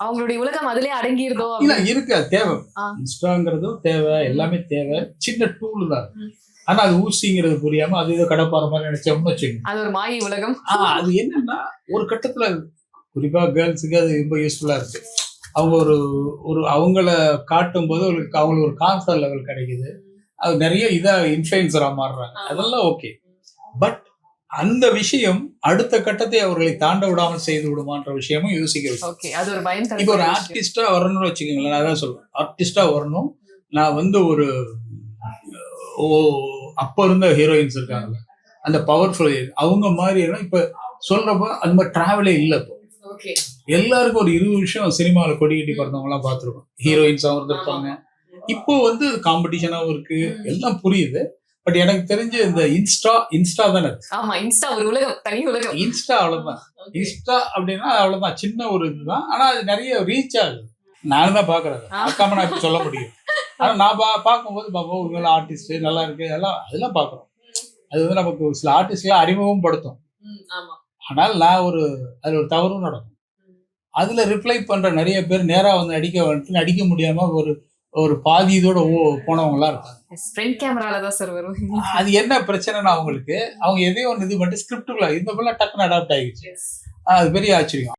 அவங்களுடைய உலகம் அதுலயே அடங்கிருதோ? இல்ல இருக்கு, அது தேவை. இன்ஸ்டாங்கிறதும் தேவை, எல்லாமே தேவை. சின்ன டூல் தான். ஆனா அது ஊசிங்கிறது புரியாம அது ஏதோ கடப்பாற மாதிரி நினைச்சோம்னு வச்சுக்கோங்க. அது ஒரு மாயை உலகம். அது என்னன்னா ஒரு கட்டத்துல குறிப்பா கேர்ள்ஸுக்கு அது ரொம்ப யூஸ்ஃபுல்லா இருக்கு. அவங்க ஒரு அவங்கள காட்டும் போது அவங்களுக்கு ஒரு கான்ஃபிடன்ஸ் லெவல் கிடைக்குது. அது நிறைய இதா இன்ஃப்ளூயன்சரா மாறுறாங்க. அதெல்லாம் ஓகே. பட் அந்த விஷயம் அடுத்த கட்டத்தை அவர்களை தாண்ட விடாமல் செய்து விடுமான்ற விஷயமும் யோசிக்கிறது. அது ஒரு பயம். இப்போ ஒரு ஆர்டிஸ்டா வரணும்னு வச்சுக்கோங்களேன். நான் அதான் சொல்றேன், ஆர்டிஸ்டா வரணும். நான் வந்து ஒரு அப்ப இருந்த ஹீரோயின்ஸ் இருக்காங்கல்ல, அந்த பவர்ஃபுல் அவங்க மாதிரி எல்லாம் இப்ப சொல்றப்ப அந்த மாதிரி டிராவலே இல்லை. இப்போ எல்லாருக்கும் ஒரு 20 வருஷம் சினிமாவில் கொடி கட்டி பிறந்தவங்க எல்லாம் பார்த்துருக்கோம். ஹீரோயின்ஸாவும் இருந்திருப்பாங்க. இப்போ வந்து காம்படிஷனாவும் இருக்கு, எல்லாம் புரியுது. பட் எனக்கு தெரிஞ்சு இந்த இன்ஸ்டா தானே. ஆமா, இன்ஸ்டா ஒரு உலகம், தனி உலகம். இன்ஸ்டா அவ்வளவுதான். இன்ஸ்டா அப்படின்னா அவ்வளவுதான், சின்ன ஒரு இதுதான். ஆனா அது நிறைய ரீச் ஆகுது. நானும் தான் பாக்குறேன், பார்க்காம நான் இப்ப சொல்ல முடியும். ஆனா நான் பார்க்கும்போது பாப்போம், இவங்க ஆர்டிஸ்ட் நல்லா இருக்கு, அதெல்லாம் பாக்குறோம். அது வந்து நமக்கு சில ஆர்டிஸ்ட்லாம் அறிமுகம் படுத்தும். ஆனால் நான் அதுல ஒரு தவறும் நடக்கும். அதுல ரிப்ளை பண்ற நிறைய பேர் நேரா வந்து நடிக்க முடியாம ஒரு பாதி இதோட போனவங்க எல்லாம் இருக்காங்க. ஃப்ரண்ட் கேமரால தான் சார் வரும். அது என்ன பிரச்சனைனா அவங்களுக்கு, அவங்க எதையோ ஒன்று இது பண்ணிட்டு ஸ்கிரிப்டுக்குள்ள இந்த போல டக்குன்னு அடாப்ட் ஆகிடுச்சு. அது பெரிய ஆச்சரியம்.